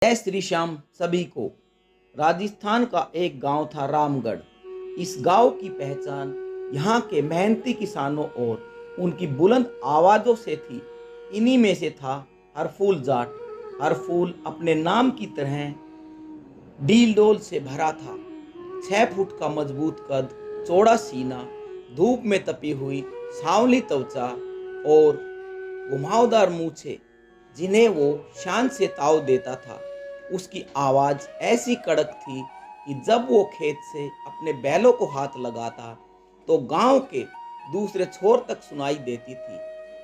जय श्री श्याम सभी को। राजस्थान का एक गांव था रामगढ़। इस गांव की पहचान यहाँ के मेहनती किसानों और उनकी बुलंद आवाज़ों से थी। इन्हीं में से था हरफूल जाट। हरफूल अपने नाम की तरह डील डोल से भरा था। 6 फुट का मजबूत कद, चौड़ा सीना, धूप में तपी हुई सांवली त्वचा और घुमावदार मूछें जिन्हें वो शान से ताव देता था। उसकी आवाज़ ऐसी कड़क थी कि जब वो खेत से अपने बैलों को हाथ लगाता तो गांव के दूसरे छोर तक सुनाई देती थी।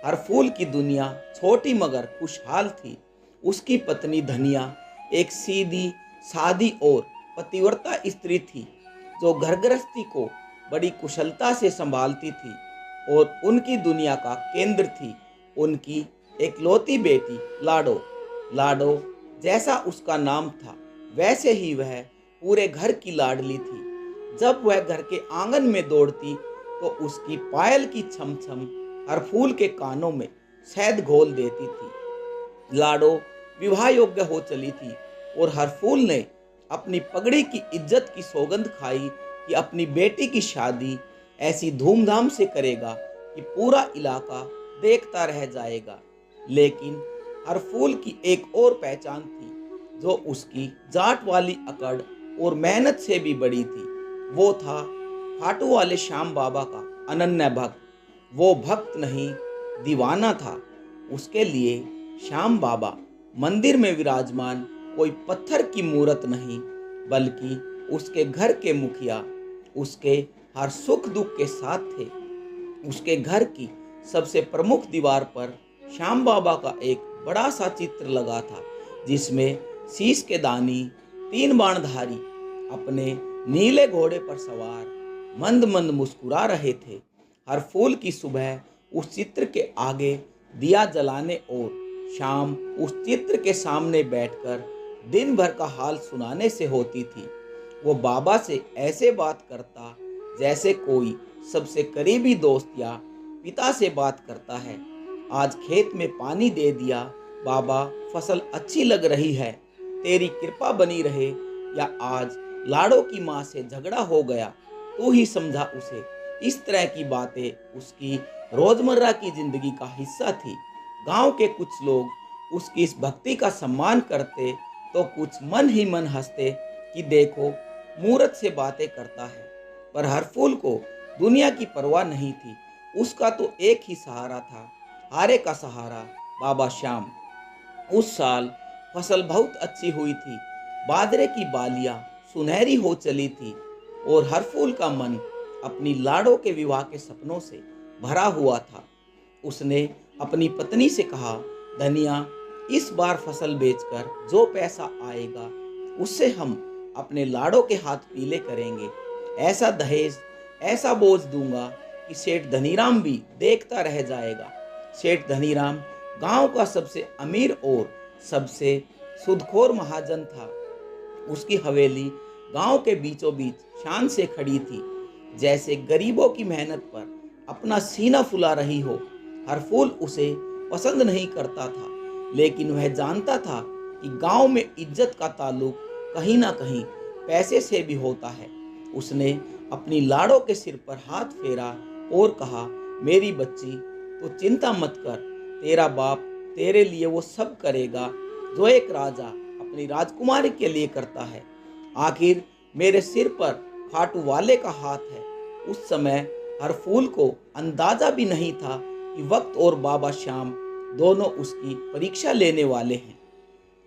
हरफूल की दुनिया छोटी मगर खुशहाल थी। उसकी पत्नी धनिया एक सीधी सादी और पतिव्रता स्त्री थी जो घर गृहस्थी को बड़ी कुशलता से संभालती थी और उनकी दुनिया का केंद्र थी उनकी एकलौती बेटी लाडो। लाडो जैसा उसका नाम था वैसे ही वह पूरे घर की लाडली थी। जब वह घर के आंगन में दौड़ती तो उसकी पायल की छम छम हरफूल के कानों में शहद घोल देती थी। लाडो विवाह योग्य हो चली थी और हरफूल ने अपनी पगड़ी की इज्जत की सौगंध खाई कि अपनी बेटी की शादी ऐसी धूमधाम से करेगा कि पूरा इलाका देखता रह जाएगा। लेकिन हरफूल की एक और पहचान थी जो उसकी जाट वाली अकड़ और मेहनत से भी बड़ी थी। वो था खाटू वाले श्याम बाबा का अनन्य भक्त। वो भक्त नहीं, दीवाना था। उसके लिए श्याम बाबा मंदिर में विराजमान कोई पत्थर की मूरत नहीं, बल्कि उसके घर के मुखिया उसके हर सुख दुख के साथ थे। उसके घर की सबसे प्रमुख दीवार पर श्याम बाबा का एक बड़ा सा चित्र लगा था जिसमें शीश के दानी 3 बाणधारी अपने नीले घोड़े पर सवार मंद मंद मुस्कुरा रहे थे। हरफूल की सुबह उस चित्र के आगे दिया जलाने और शाम उस चित्र के सामने बैठकर दिन भर का हाल सुनाने से होती थी। वो बाबा से ऐसे बात करता जैसे कोई सबसे करीबी दोस्त या पिता से बात करता है। आज खेत में पानी दे दिया बाबा, फसल अच्छी लग रही है, तेरी कृपा बनी रहे। या आज लाड़ो की माँ से झगड़ा हो गया, तू ही समझा उसे। इस तरह की बातें उसकी रोजमर्रा की जिंदगी का हिस्सा थी। गांव के कुछ लोग उसकी इस भक्ति का सम्मान करते तो कुछ मन ही मन हंसते कि देखो मूर्त से बातें करता है। पर हरफूल को दुनिया की परवाह नहीं थी। उसका तो एक ही सहारा था, हारे का सहारा, बाबा श्याम। उस साल फसल बहुत अच्छी हुई थी। बाजरे की बालियां सुनहरी हो चली थी और हरफूल का मन अपनी लाड़ो के विवाह के सपनों से भरा हुआ था। उसने अपनी पत्नी से कहा, धनिया, इस बार फसल बेचकर जो पैसा आएगा उससे हम अपने लाड़ो के हाथ पीले करेंगे। ऐसा दहेज, ऐसा बोझ दूंगा कि सेठ धनीराम भी देखता रह जाएगा। सेठ धनीराम गांव का सबसे अमीर और सबसे सुदखोर महाजन था। उसकी हवेली गांव के बीचों बीच शान से खड़ी थी, जैसे गरीबों की मेहनत पर अपना सीना फुला रही हो। हरफूल उसे पसंद नहीं करता था, लेकिन वह जानता था कि गांव में इज्जत का ताल्लुक कहीं ना कहीं पैसे से भी होता है। उसने अपनी लाड़ो के सिर पर हाथ फेरा और कहा, मेरी बच्ची, तो चिंता मत कर, तेरा बाप तेरे लिए वो सब करेगा जो एक राजा अपनी राजकुमारी के लिए करता है। आखिर मेरे सिर पर खाटू वाले का हाथ है। उस समय हरफूल को अंदाजा भी नहीं था कि वक्त और बाबा श्याम दोनों उसकी परीक्षा लेने वाले हैं।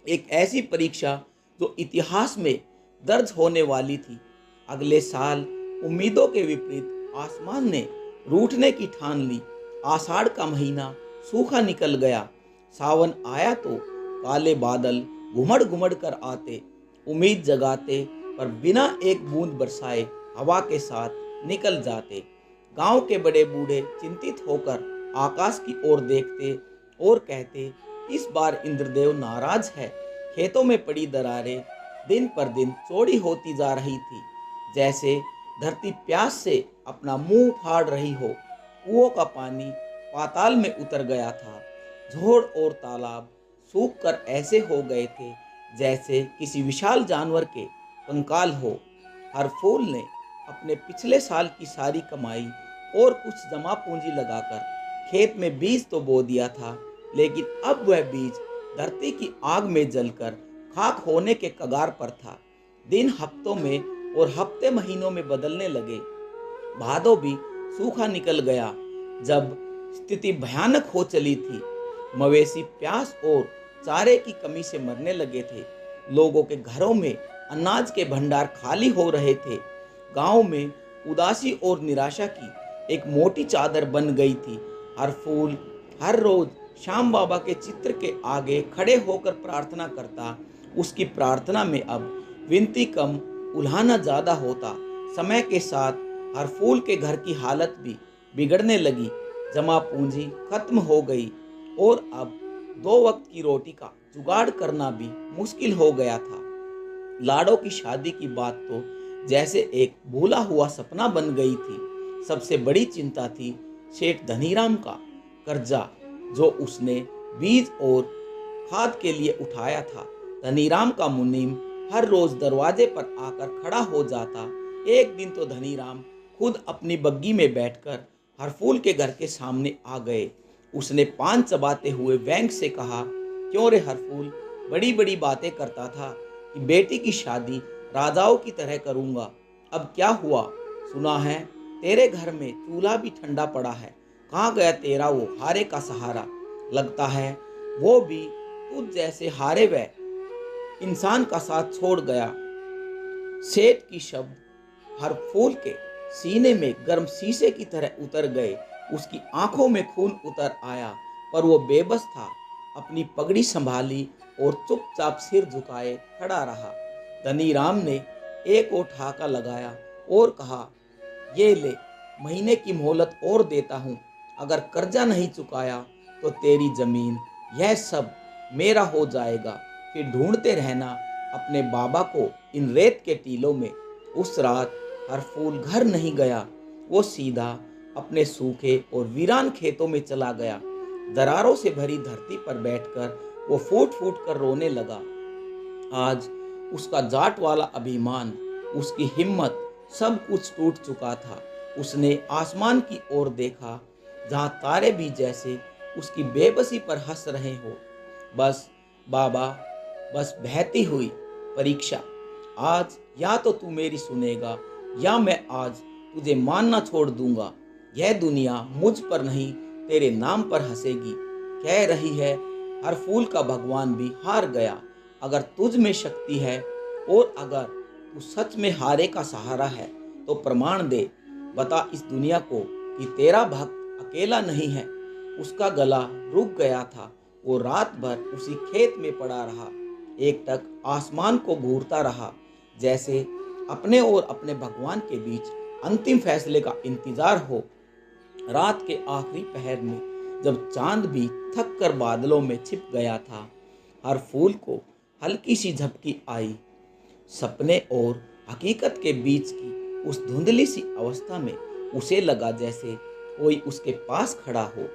एक ऐसी परीक्षा जो इतिहास में दर्ज होने वाली थी। अगले साल उम्मीदों के विपरीत आसमान ने रूठने की ठान ली। आषाढ़ का महीना सूखा निकल गया। सावन आया तो काले बादल घुमड़ घुमड़ कर आते, उम्मीद जगाते, पर बिना एक बूंद बरसाए हवा के साथ निकल जाते। गांव के बड़े बूढ़े चिंतित होकर आकाश की ओर देखते और कहते, इस बार इंद्रदेव नाराज है। खेतों में पड़ी दरारें दिन पर दिन चौड़ी होती जा रही थी, जैसे धरती प्यास से अपना मुंह फाड़ रही हो। कुओं का पानी पाताल में उतर गया था। झोड़ और तालाब सूख कर ऐसे हो गए थे जैसे किसी विशाल जानवर के कंकाल हो। हर फूल ने अपने पिछले साल की सारी कमाई और कुछ जमा पूंजी लगाकर खेत में बीज तो बो दिया था, लेकिन अब वह बीज धरती की आग में जलकर खाक होने के कगार पर था। दिन हफ्तों में और हफ्ते महीनों में बदलने लगे। भादों भी सूखा निकल गया जब स्थिति भयानक हो चली थी। मवेशी प्यास और चारे की कमी से मरने लगे थे। लोगों के घरों में अनाज के भंडार खाली हो रहे थे। गांव में उदासी और निराशा की एक मोटी चादर बन गई थी। हर फूल हर रोज श्याम बाबा के चित्र के आगे खड़े होकर प्रार्थना करता। उसकी प्रार्थना में अब विनती कम, उल्हाना ज्यादा होता। समय के साथ हर फूल के घर की हालत भी बिगड़ने लगी। जमा पूंजी खत्म हो गई और अब 2 वक्त की रोटी का जुगाड़ करना भी मुश्किल हो गया था। लाडो की शादी की बात तो जैसे एक भूला हुआ सपना बन गई थी। सबसे बड़ी चिंता थी सेठ धनीराम का कर्जा, जो उसने बीज और खाद के लिए उठाया था। धनीराम का मुनीम हर रोज दरवाजे पर आकर खड़ा हो जाता। एक दिन तो धनीराम खुद अपनी बग्गी में बैठकर हरफूल के घर के सामने आ गए। उसने पान चबाते हुए व्यंग से कहा, क्यों रे हरफूल, बड़ी बड़ी बातें करता था कि बेटी की शादी राजाओं की तरह करूंगा। अब क्या हुआ? सुना है तेरे घर में चूल्हा भी ठंडा पड़ा है। कहाँ गया तेरा वो हारे का सहारा? लगता है वो भी तुझ जैसे हारे व इंसान का साथ छोड़ गया। सेठ की शब्द हर फूल के सीने में गर्म शीशे की तरह उतर गए। उसकी आंखों में खून उतर आया, पर वो बेबस था। अपनी पगड़ी संभाली और चुपचाप सिर झुकाए खड़ा रहा। धनीराम ने एक और ठाका लगाया और कहा, ये ले, महीने की मोहलत और देता हूँ। अगर कर्जा नहीं चुकाया तो तेरी जमीन, यह सब मेरा हो जाएगा। फिर ढूंढते रहना अपने बाबा को इन रेत के टीलों में। उस रात हर फूल घर नहीं गया। वो सीधा अपने सूखे और वीरान खेतों में चला गया। दरारों से भरी धरती पर बैठकर वो फूट फूट कर रोने लगा। आज उसका जाट वाला अभिमान, उसकी हिम्मत, सब कुछ टूट चुका था। उसने आसमान की ओर देखा, जहां तारे भी जैसे उसकी बेबसी पर हंस रहे हो। बस बाबा, बस बहती हुई परीक्षा। आज या तो तू मेरी सुनेगा या मैं आज तुझे मानना छोड़ दूंगा। यह दुनिया मुझ पर नहीं, तेरे नाम पर हंसेगी। कह रही है हर फूल का भगवान भी हार गया। अगर तुझ में शक्ति है और अगर तू सच में हारे का सहारा है तो प्रमाण दे। बता इस दुनिया को कि तेरा भक्त अकेला नहीं है। उसका गला रुक गया था। वो रात भर उसी खेत में पड़ा रहा, एकटक आसमान को घूरता रहा, जैसे अपने और अपने भगवान के बीच अंतिम फैसले का इंतजार हो। रात के आखिरी पहर में जब चांद भी थक कर बादलों में छिप गया था, हर फूल को हल्की सी झपकी आई। सपने और हकीकत के बीच की उस धुंधली सी अवस्था में उसे लगा जैसे कोई उसके पास खड़ा हो।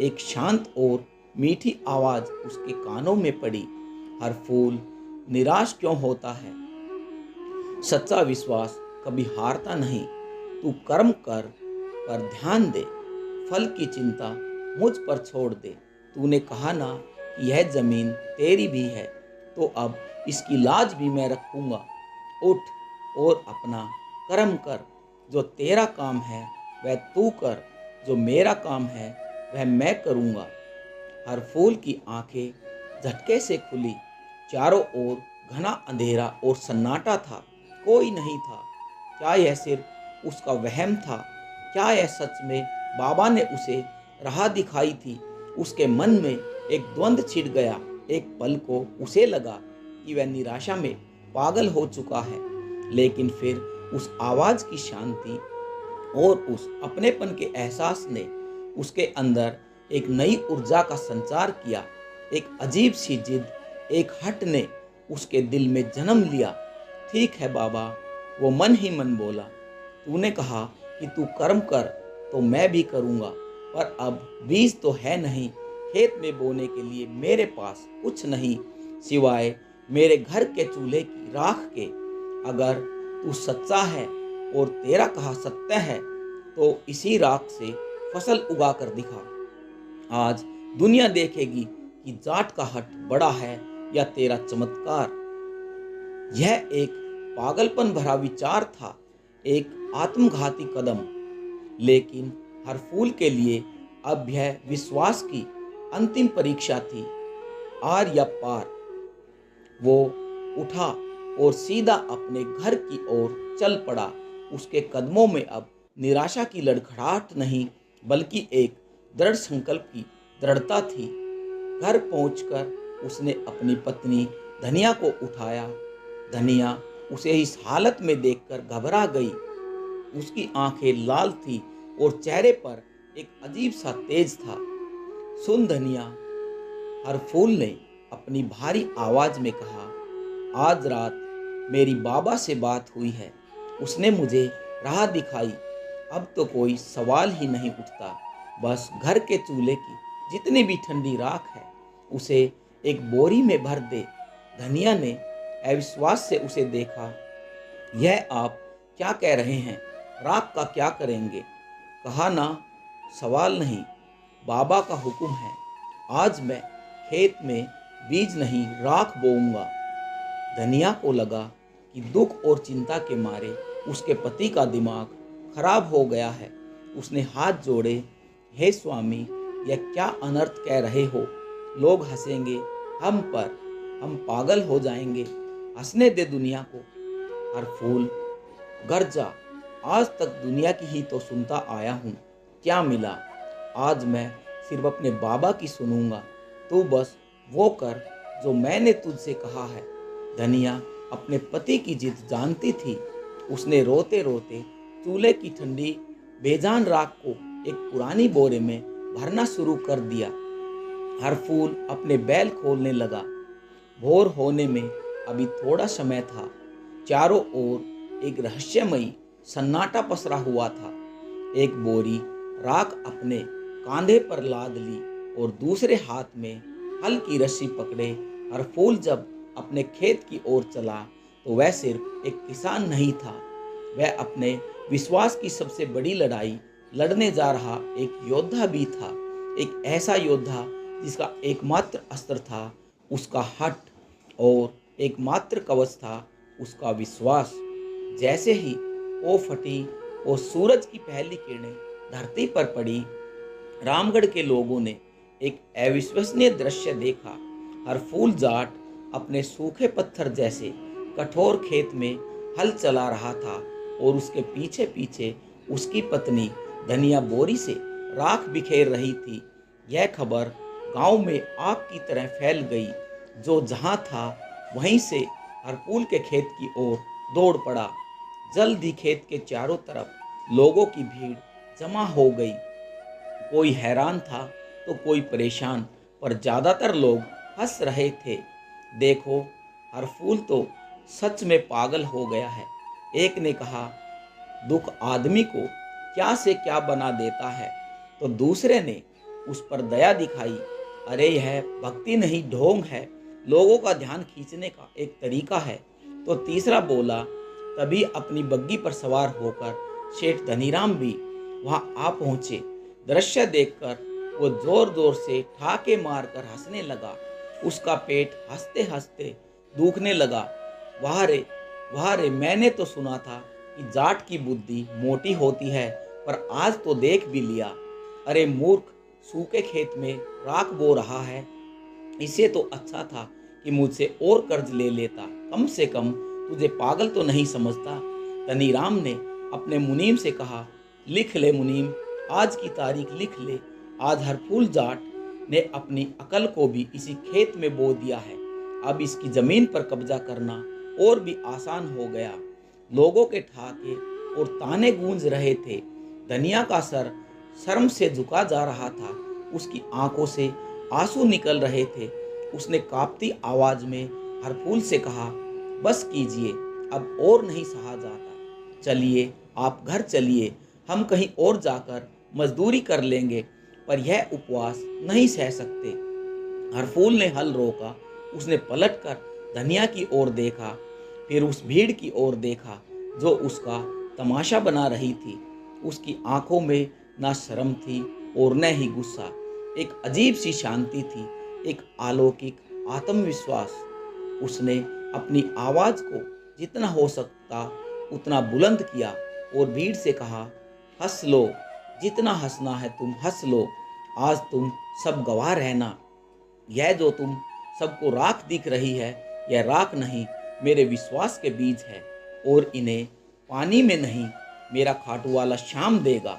एक शांत और मीठी आवाज उसके कानों में पड़ी, हर फूल निराश क्यों होता है? सच्चा विश्वास कभी हारता नहीं। तू कर्म कर पर ध्यान दे, फल की चिंता मुझ पर छोड़ दे। तूने कहा ना कि यह जमीन तेरी भी है, तो अब इसकी लाज भी मैं रखूंगा। उठ और अपना कर्म कर। जो तेरा काम है वह तू कर, जो मेरा काम है वह मैं करूंगा। हर फूल की आंखें झटके से खुली। चारों ओर घना अंधेरा और सन्नाटा था। कोई नहीं था। क्या यह सिर्फ उसका वहम था? क्या यह सच में बाबा ने उसे राह दिखाई थी? उसके मन में एक द्वंद्व छिड़ गया। एक पल को उसे लगा कि वह निराशा में पागल हो चुका है, लेकिन फिर उस आवाज की शांति और उस अपनेपन के एहसास ने उसके अंदर एक नई ऊर्जा का संचार किया। एक अजीब सी जिद, एक हट ने उसके दिल में जन्म लिया। ठीक है बाबा, वो मन ही मन बोला। तूने कहा कि तू कर्म कर तो मैं भी करूँगा, पर अब बीज तो है नहीं। खेत में बोने के लिए मेरे पास कुछ नहीं सिवाय मेरे घर के चूल्हे की राख के। अगर तू सच्चा है और तेरा कहा सत्य है तो इसी राख से फसल उगा कर दिखा। आज दुनिया देखेगी कि जाट का हट बड़ा है या तेरा चमत्कार। यह एक पागलपन भरा विचार था, एक आत्मघाती कदम। लेकिन हर फूल के लिए अब यह विश्वास की अंतिम परीक्षा थी, आर या पार। वो उठा और सीधा अपने घर की ओर चल पड़ा। उसके कदमों में अब निराशा की लड़खड़ाहट नहीं, बल्कि एक दृढ़ संकल्प की दृढ़ता थी। घर पहुंचकर उसने अपनी पत्नी धनिया को उठाया। धनिया उसे इस हालत में देखकर घबरा गई। उसकी आंखें लाल थी और चेहरे पर एक अजीब सा तेज था। सुन धनिया, हर फूल ने अपनी भारी आवाज में कहा, आज रात मेरी बाबा से बात हुई है। उसने मुझे राह दिखाई। अब तो कोई सवाल ही नहीं उठता। बस घर के चूल्हे की जितनी भी ठंडी राख है उसे एक बोरी में भर दे। धनिया ने अविश्वास से उसे देखा। यह आप क्या कह रहे हैं? राख का क्या करेंगे? कहा ना, सवाल नहीं, बाबा का हुक्म है। आज मैं खेत में बीज नहीं राख बोऊंगा। धनिया को लगा कि दुख और चिंता के मारे उसके पति का दिमाग खराब हो गया है। उसने हाथ जोड़े, हे स्वामी, यह क्या अनर्थ कह रहे हो? लोग हंसेंगे हम पर, हम पागल हो जाएंगे। हंसने दे दुनिया को। हर फूल गरजा, आज तक दुनिया की ही तो सुनता आया हूँ, क्या मिला? आज मैं सिर्फ अपने बाबा की सुनूंगा। तू बस वो कर जो मैंने तुझसे कहा है। धनिया अपने पति की जिद जानती थी। उसने रोते रोते चूल्हे की ठंडी बेजान राख को एक पुरानी बोरे में भरना शुरू कर दिया। हर फूल अपने बैल खोलने लगा। भोर होने में अभी थोड़ा समय था। चारों ओर एक रहस्यमयी सन्नाटा पसरा हुआ था। एक बोरी राख अपने कांधे पर लाद ली और दूसरे हाथ में हल की रस्सी पकड़े हर फूल जब अपने खेत की ओर चला तो वह सिर्फ एक किसान नहीं था, वह अपने विश्वास की सबसे बड़ी लड़ाई लड़ने जा रहा एक योद्धा भी था। एक ऐसा योद्धा जिसका एकमात्र अस्त्र था उसका हट और एकमात्र कवच था उसका विश्वास। जैसे ही वो फटी और सूरज की पहली किरणें धरती पर पड़ी, रामगढ़ के लोगों ने एक अविश्वसनीय दृश्य देखा। हर फूल जाट अपने सूखे पत्थर जैसे कठोर खेत में हल चला रहा था और उसके पीछे पीछे उसकी पत्नी धनिया बोरी से राख बिखेर रही थी। यह खबर गांव में आग की तरह फैल गई। जो जहां था वहीं से हरफूल के खेत की ओर दौड़ पड़ा। जल्द ही खेत के चारों तरफ लोगों की भीड़ जमा हो गई। कोई हैरान था तो कोई परेशान, पर ज्यादातर लोग हंस रहे थे। देखो, हरफूल तो सच में पागल हो गया है, एक ने कहा। दुख आदमी को क्या से क्या बना देता है। तो दूसरे ने उस पर दया दिखाई। अरे यह भक्ति नहीं, ढोंग है, लोगों का ध्यान खींचने का एक तरीका है। तो तीसरा बोला। तभी अपनी बग्गी पर सवार होकर शेठ धनीराम भी वहां आ पहुंचे। दृश्य देखकर वो जोर जोर से ठाके मारकर हंसने लगा। उसका पेट हंसते हंसते दुखने लगा। वाह रे, मैंने तो सुना था कि जाट की बुद्धि मोटी होती है, पर आज तो देख भी लिया। अरे मूर्ख, सूखे खेत में राख बो रहा है। इसे तो अच्छा था कि मुझसे और कर्ज ले लेता, कम से कम तुझे पागल तो नहीं समझता। धनीराम ने अपने मुनीम से कहा, लिख ले मुनीम, आज की तारीख लिख ले। आज हरफूल जाट ने अपनी अकल को भी इसी खेत में बो दिया है। अब इसकी जमीन पर कब्जा करना और भी आसान हो गया। लोगों के ठाके और ताने गूंज रहे थे। धनिया का सर शर्म से झुका जा रहा था। उसकी आंखों से आंसू निकल रहे थे। उसने कांपती आवाज में हरफूल से कहा, बस कीजिए, अब और नहीं सहा जाता। चलिए, आप घर चलिए, हम कहीं और जाकर मजदूरी कर लेंगे, पर यह उपवास नहीं सह सकते। हरफूल ने हल रोका। उसने पलटकर धनिया की ओर देखा, फिर उस भीड़ की ओर देखा जो उसका तमाशा बना रही थी। उसकी आंखों में ना शर्म थी और न ही गुस्सा, एक अजीब सी शांति थी, एक अलौकिक आत्मविश्वास। उसने अपनी आवाज को जितना हो सकता उतना बुलंद किया और भीड़ से कहा, हंस लो, जितना हंसना है तुम हंस लो, आज तुम सब गवाह रहना। यह जो तुम सबको राख दिख रही है, यह राख नहीं, मेरे विश्वास के बीज है, और इन्हें पानी में नहीं, मेरा खाटू वाला श्याम देगा।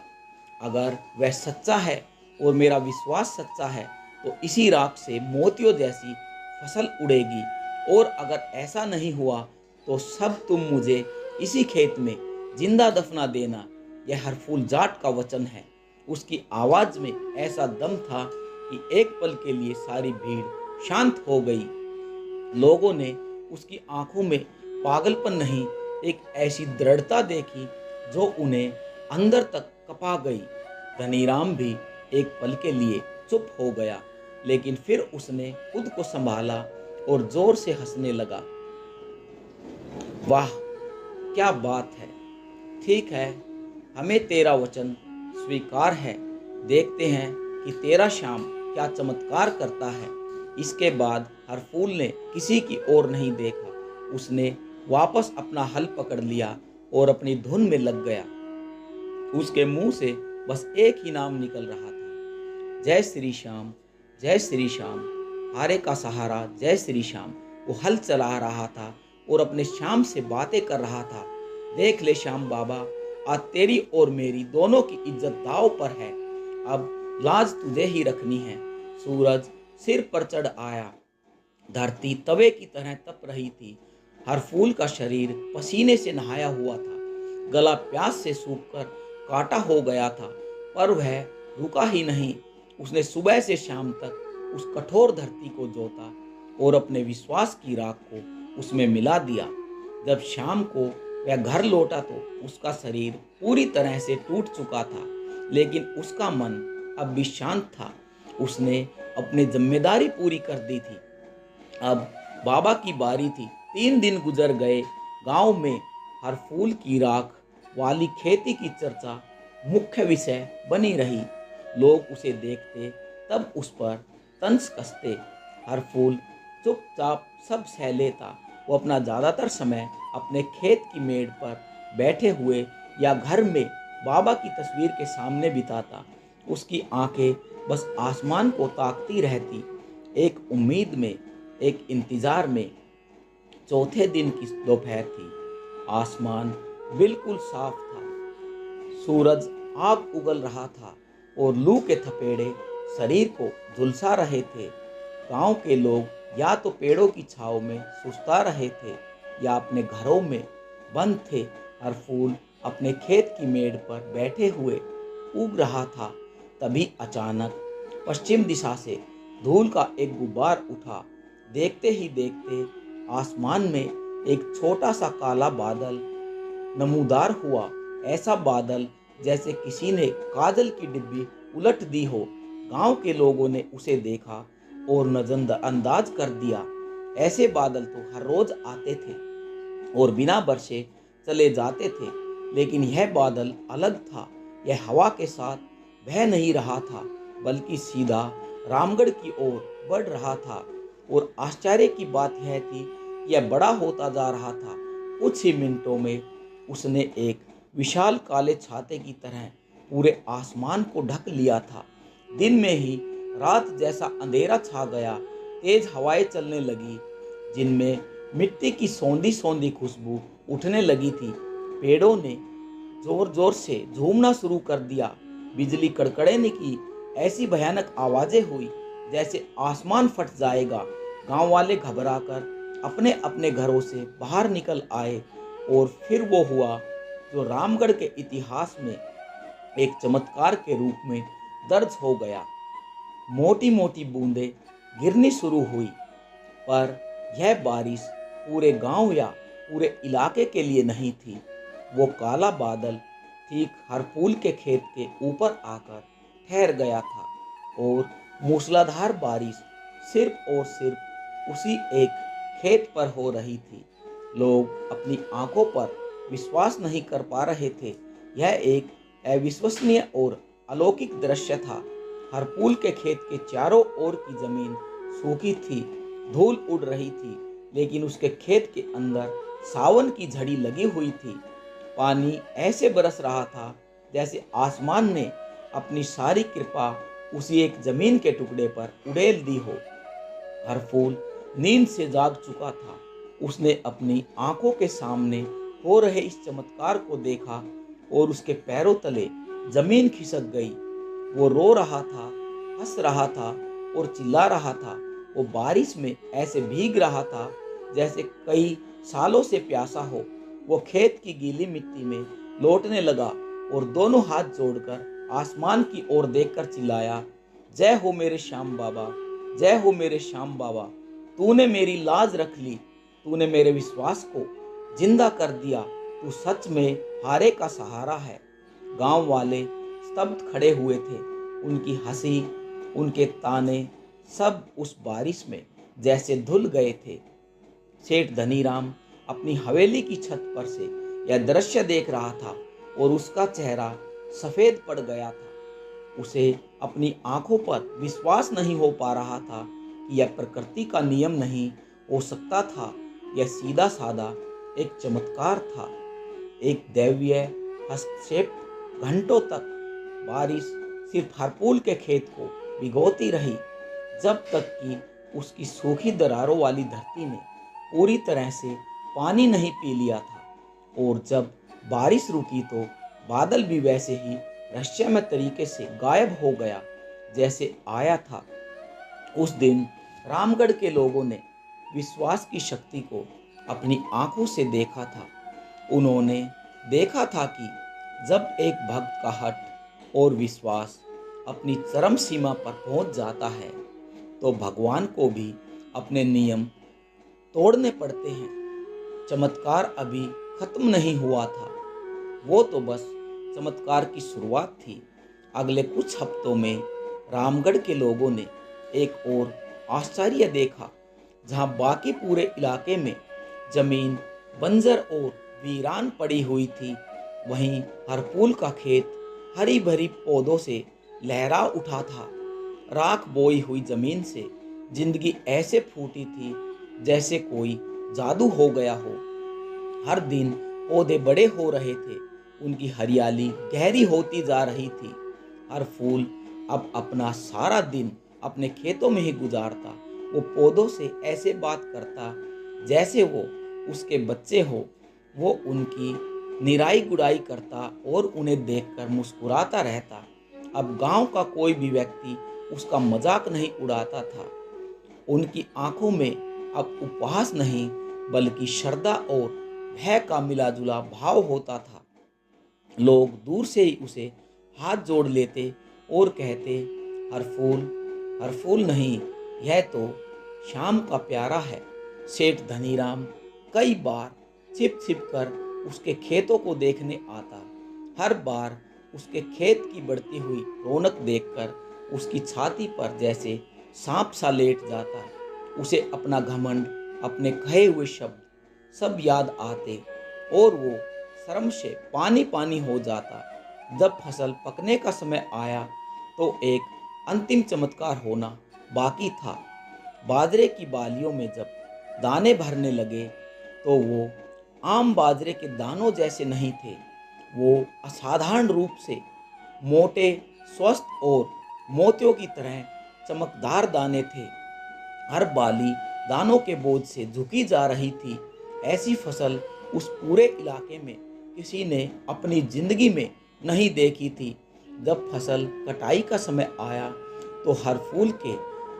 अगर वह सच्चा है और मेरा विश्वास सच्चा है, तो इसी राख से मोतियों जैसी फसल उड़ेगी, और अगर ऐसा नहीं हुआ तो सब तुम मुझे इसी खेत में जिंदा दफना देना। यह हरफूल जाट का वचन है। उसकी आवाज में ऐसा दम था कि एक पल के लिए सारी भीड़ शांत हो गई। लोगों ने उसकी आंखों में पागलपन नहीं, एक ऐसी दृढ़ता देखी जो उन्हें अंदर तक कपा गई। धनीराम भी एक पल के लिए चुप हो गया, लेकिन फिर उसने खुद को संभाला और जोर से हंसने लगा। वाह, क्या बात है! ठीक है, हमें तेरा वचन स्वीकार है। देखते हैं कि तेरा श्याम क्या चमत्कार करता है। इसके बाद हरफूल ने किसी की ओर नहीं देखा। उसने वापस अपना हल पकड़ लिया और अपनी धुन में लग गया। उसके मुंह से बस एक ही नाम निकल रहा था, जय श्री श्याम, जय श्री श्याम, हारे का सहारा, जय श्री श्याम। वो हल चला रहा था और अपने श्याम से बातें कर रहा था। देख ले श्याम बाबा, आज तेरी और मेरी दोनों की इज्जत दांव पर है। अब लाज तुझे ही रखनी है। सूरज सिर पर चढ़ आया, धरती तवे की तरह तप रही थी। हरफूल का शरीर पसीने से नहाया हुआ था, गला प्यास से सूखकर काटा हो गया था, पर वह रुका ही नहीं। उसने सुबह से शाम तक उस कठोर धरती को जोता और अपने विश्वास की राख को उसमें मिला दिया। जब शाम को वह घर लौटा तो उसका शरीर पूरी तरह से टूट चुका था, लेकिन उसका मन अब भी शांत था। उसने अपनी जिम्मेदारी पूरी कर दी थी। अब बाबा की बारी थी। 3 दिन गुजर गए। गांव में हरफूल की राख वाली खेती की चर्चा मुख्य विषय बनी रही। लोग उसे देखते तब उस पर तंज कसते। हरफूल चुपचाप सब सह लेता। वो अपना ज़्यादातर समय अपने खेत की मेड़ पर बैठे हुए या घर में बाबा की तस्वीर के सामने बिताता। उसकी आंखें बस आसमान को ताकती रहती, एक उम्मीद में, एक इंतजार में। चौथे दिन की दोपहर थी। आसमान बिल्कुल साफ था। सूरज आग उगल रहा था और लू के थपेड़े शरीर को झुलसा रहे थे। गांव के लोग या तो पेड़ों की छांव में सुस्ता रहे थे या अपने घरों में बंद थे। हरफूल अपने खेत की मेड़ पर बैठे हुए ऊब रहा था। तभी अचानक पश्चिम दिशा से धूल का एक गुब्बार उठा। देखते ही देखते आसमान में एक छोटा सा काला बादल नमूदार हुआ। ऐसा बादल जैसे किसी ने काजल की डिब्बी उलट दी हो। गांव के लोगों ने उसे देखा और नजरअंदाज कर दिया। ऐसे बादल तो हर रोज आते थे और बिना बरसे चले जाते थे, लेकिन यह बादल अलग था। यह हवा के साथ बह नहीं रहा था, बल्कि सीधा रामगढ़ की ओर बढ़ रहा था। और आश्चर्य की बात यह थी, यह बड़ा होता जा रहा था। कुछ ही मिनटों में उसने एक विशाल काले छाते की तरह पूरे आसमान को ढक लिया था। दिन में ही रात जैसा अंधेरा छा गया। तेज हवाएं चलने लगी, जिनमें मिट्टी की सौंधी सौंधी खुशबू उठने लगी थी। पेड़ों ने जोर जोर से झूमना शुरू कर दिया। बिजली कड़कड़ाने की ऐसी भयानक आवाजें हुई जैसे आसमान फट जाएगा। गांव वाले घबराकर अपने अपने घरों से बाहर निकल आए और फिर वो हुआ जो रामगढ़ के इतिहास में एक चमत्कार के रूप में दर्ज हो गया। मोटी मोटी बूंदें गिरनी शुरू हुई, पर यह बारिश पूरे गांव या पूरे इलाके के लिए नहीं थी। वो काला बादल ठीक हरफूल के खेत के ऊपर आकर ठहर गया था और मूसलाधार बारिश सिर्फ और सिर्फ उसी एक खेत पर हो रही थी। लोग अपनी आंखों पर विश्वास नहीं कर पा रहे थे। यह एक अविश्वसनीय और अलौकिक दृश्य था। हरपूल के खेत के चारों ओर की जमीन सूखी थी, धूल उड़ रही थी, लेकिन उसके खेत के अंदर सावन की झड़ी लगी हुई थी। पानी ऐसे बरस रहा था जैसे आसमान ने अपनी सारी कृपा उसी एक जमीन के टुकड़े पर उड़ेल दी हो। हरफूल नींद से जाग चुका था। उसने अपनी आंखों के सामने हो रहे इस चमत्कार को देखा और उसके पैरों तले जमीन खिसक गई। वो रो रहा था, हंस रहा था और चिल्ला रहा था। वो बारिश में ऐसे भीग रहा था जैसे कई सालों से प्यासा हो। वो खेत की गीली मिट्टी में लौटने लगा और दोनों हाथ जोड़कर आसमान की ओर देखकर चिल्लाया, जय हो मेरे श्याम बाबा, जय हो मेरे श्याम बाबा। तूने मेरी लाज रख ली, तूने मेरे विश्वास को जिंदा कर दिया। तू सच में हारे का सहारा है। गांव वाले स्तब्ध खड़े हुए थे। उनकी हंसी, उनके ताने सब उस बारिश में जैसे धुल गए थे। सेठ धनीराम अपनी हवेली की छत पर से यह दृश्य देख रहा था और उसका चेहरा सफेद पड़ गया था। उसे अपनी आंखों पर विश्वास नहीं हो पा रहा था कि यह प्रकृति का नियम नहीं हो सकता था। यह सीधा साधा एक चमत्कार था, एक दैवीय हस्तक्षेप। घंटों तक बारिश सिर्फ हरपूल के खेत को भिगोती रही, जब तक कि उसकी सूखी दरारों वाली धरती ने पूरी तरह से पानी नहीं पी लिया था। और जब बारिश रुकी तो बादल भी वैसे ही रहस्यमय तरीके से गायब हो गया जैसे आया था। उस दिन रामगढ़ के लोगों ने विश्वास की शक्ति को अपनी आंखों से देखा था। उन्होंने देखा था कि जब एक भक्त का हठ और विश्वास अपनी चरम सीमा पर पहुंच जाता है तो भगवान को भी अपने नियम तोड़ने पड़ते हैं। चमत्कार अभी खत्म नहीं हुआ था, वो तो बस चमत्कार की शुरुआत थी। अगले कुछ हफ्तों में रामगढ़ के लोगों ने एक और आश्चर्य देखा। जहां बाकी पूरे इलाके में जमीन बंजर और वीरान पड़ी हुई थी, वहीं हरपूल का खेत हरी भरी पौधों से लहरा उठा था। राख बोई हुई जमीन से जिंदगी ऐसे फूटी थी जैसे कोई जादू हो गया हो। हर दिन पौधे बड़े हो रहे थे, उनकी हरियाली गहरी होती जा रही थी। हर फूल अब अपना सारा दिन अपने खेतों में ही गुजारता। वो पौधों से ऐसे बात करता जैसे वो उसके बच्चे हो। वो उनकी निराई गुड़ाई करता और उन्हें देखकर मुस्कुराता रहता। अब गांव का कोई भी व्यक्ति उसका मजाक नहीं उड़ाता था। उनकी आंखों में अब उपहास नहीं बल्कि श्रद्धा और भय का मिला जुला भाव होता था। लोग दूर से ही उसे हाथ जोड़ लेते और कहते, हर फूल नहीं, यह तो शाम का प्यारा है। सेठ धनीराम कई बार छिप छिप कर उसके खेतों को देखने आता। हर बार उसके खेत की बढ़ती हुई रौनक देखकर उसकी छाती पर जैसे सांप सा लेट जाता। उसे अपना घमंड, अपने कहे हुए शब्द सब याद आते और वो शर्म से पानी पानी हो जाता। जब फसल पकने का समय आया तो एक अंतिम चमत्कार होना बाकी था। बाजरे की बालियों में जब दाने भरने लगे तो वो आम बाजरे के दानों जैसे नहीं थे। वो असाधारण रूप से मोटे, स्वस्थ और मोतियों की तरह चमकदार दाने थे। हर बाली दानों के बोझ से झुकी जा रही थी। ऐसी फसल उस पूरे इलाके में किसी ने अपनी जिंदगी में नहीं देखी थी। जब फसल कटाई का समय आया तो हर फूल के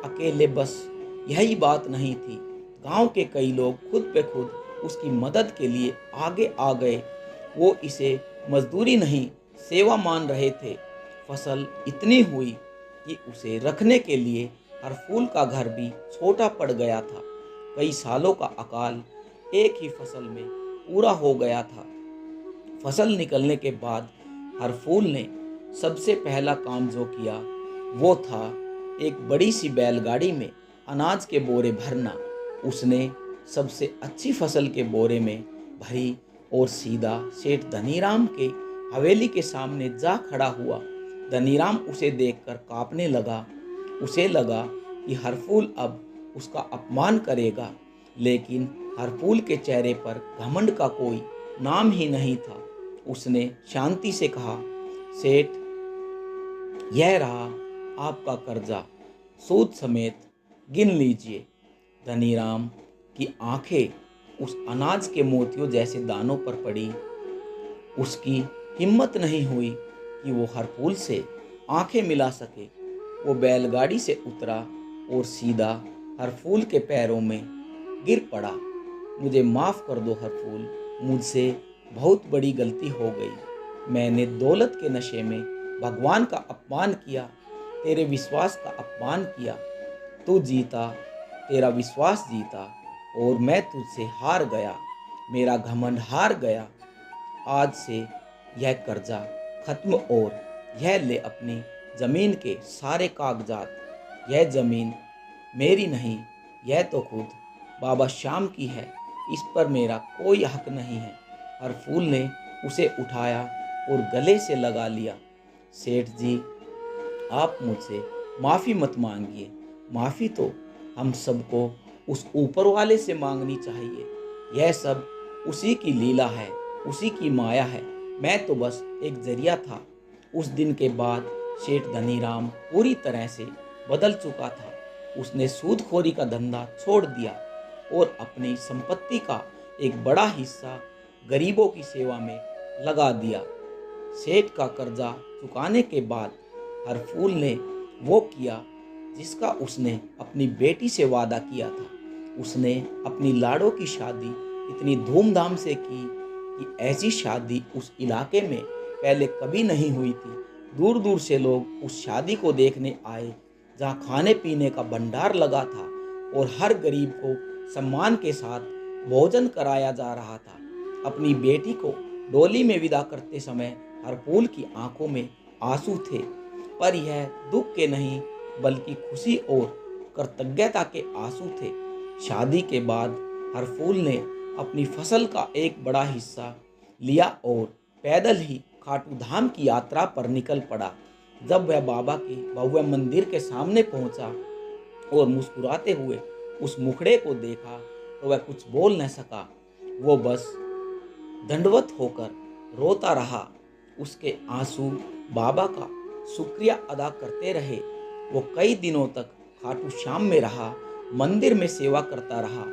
अकेले बस यही बात नहीं थी। गांव के कई लोग खुद पे खुद उसकी मदद के लिए आगे आ गए। वो इसे मजदूरी नहीं, सेवा मान रहे थे। फसल इतनी हुई कि उसे रखने के लिए हर फूल का घर भी छोटा पड़ गया था। कई सालों का अकाल एक ही फसल में पूरा हो गया था। फसल निकलने के बाद हर फूल ने सबसे पहला काम जो किया वो था एक बड़ी सी बैलगाड़ी में अनाज के बोरे भरना। उसने सबसे अच्छी फसल के बोरे में भरी और सीधा सेठ धनीराम के हवेली के सामने जा खड़ा हुआ। धनीराम उसे देखकर कांपने लगा। उसे लगा कि हरफूल अब उसका अपमान करेगा, लेकिन हरफूल के चेहरे पर घमंड का कोई नाम ही नहीं था। उसने शांति से कहा, सेठ, यह रहा आपका कर्जा, सूद समेत गिन लीजिए। धनीराम की आंखें उस अनाज के मोतियों जैसे दानों पर पड़ी। उसकी हिम्मत नहीं हुई कि वो हरफूल से आंखें मिला सके। वो बैलगाड़ी से उतरा और सीधा हरफूल के पैरों में गिर पड़ा। मुझे माफ़ कर दो हरफूल, मुझसे बहुत बड़ी गलती हो गई। मैंने दौलत के नशे में भगवान का अपमान किया, तेरे विश्वास का अपमान किया। तू जीता, तेरा विश्वास जीता और मैं तुझसे हार गया। मेरा घमंड हार गया। आज से यह कर्जा खत्म और यह ले अपनी ज़मीन के सारे कागजात। यह ज़मीन मेरी नहीं, यह तो खुद बाबा श्याम की है। इस पर मेरा कोई हक नहीं है। हरफूल ने उसे उठाया और गले से लगा लिया। सेठ जी, आप मुझसे माफ़ी मत मांगिए। माफ़ी तो हम सबको उस ऊपर वाले से मांगनी चाहिए। यह सब उसी की लीला है, उसी की माया है। मैं तो बस एक जरिया था। उस दिन के बाद सेठ धनीराम पूरी तरह से बदल चुका था। उसने सूदखोरी का धंधा छोड़ दिया और अपनी संपत्ति का एक बड़ा हिस्सा गरीबों की सेवा में लगा दिया। सेठ का कर्जा चुकाने के बाद हरफूल ने वो किया जिसका उसने अपनी बेटी से वादा किया था। उसने अपनी लाड़ों की शादी इतनी धूमधाम से की कि ऐसी शादी उस इलाके में पहले कभी नहीं हुई थी। दूर दूर से लोग उस शादी को देखने आए, जहाँ खाने पीने का भंडार लगा था और हर गरीब को सम्मान के साथ भोजन कराया जा रहा था। अपनी बेटी को डोली में विदा करते समय हरफूल की आंखों में आंसू थे, पर यह दुख के नहीं बल्कि खुशी और कृतज्ञता के आंसू थे। शादी के बाद हरफूल ने अपनी फसल का एक बड़ा हिस्सा लिया और पैदल ही खाटू धाम की यात्रा पर निकल पड़ा। जब वह बाबा के भव्य मंदिर के सामने पहुंचा और मुस्कुराते हुए उस मुखड़े को देखा तो वह कुछ बोल न सका। वो बस दंडवत होकर रोता रहा। उसके आंसू बाबा का शुक्रिया अदा करते रहे। वो कई दिनों तक खाटू श्याम में रहा, मंदिर में सेवा करता रहा।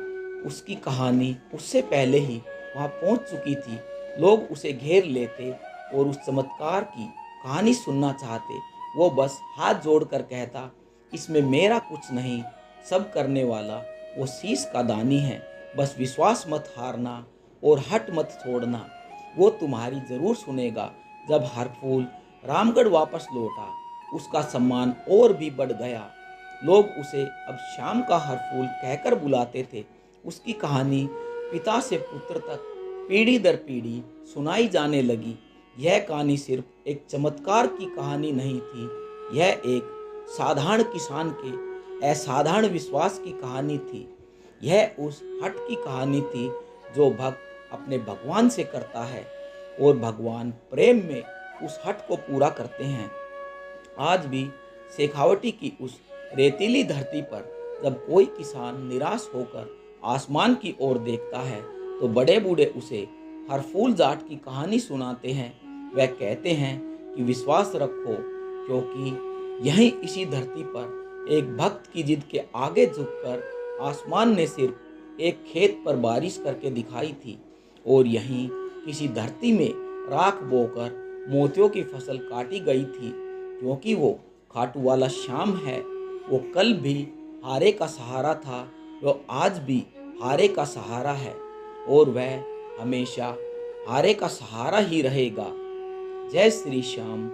उसकी कहानी उससे पहले ही वहाँ पहुँच चुकी थी। लोग उसे घेर लेते और उस चमत्कार की कहानी सुनना चाहते। वो बस हाथ जोड़कर कहता, इसमें मेरा कुछ नहीं, सब करने वाला वो शीश का दानी है। बस विश्वास मत हारना और हट मत छोड़ना, वो तुम्हारी ज़रूर सुनेगा। जब हरफूल रामगढ़ वापस लौटा, उसका सम्मान और भी बढ़ गया। लोग उसे अब श्याम का हरफूल कहकर बुलाते थे। उसकी कहानी पिता से पुत्र तक पीढ़ी दर पीढ़ी सुनाई जाने लगी। यह कहानी सिर्फ एक चमत्कार की कहानी नहीं थी, यह एक साधारण किसान के असाधारण विश्वास की कहानी थी। यह उस हट की कहानी थी जो भक्त अपने भगवान से करता है और भगवान प्रेम में उस हट को पूरा करते हैं। आज भी शेखावटी की उस रेतीली धरती पर जब कोई किसान निराश होकर आसमान की ओर देखता है तो बड़े बूढ़े उसे हरफूल जाट की कहानी सुनाते हैं। वह कहते हैं कि विश्वास रखो, क्योंकि यहीं इसी धरती पर एक भक्त की जिद के आगे झुककर आसमान ने सिर्फ एक खेत पर बारिश करके दिखाई थी और यहीं किसी धरती में राख बोकर मोतियों की फसल काटी गई थी। क्योंकि वो खाटू वाला श्याम है, वो कल भी हारे का सहारा था, वो आज भी हारे का सहारा है और वह हमेशा हारे का सहारा ही रहेगा। जय श्री श्याम।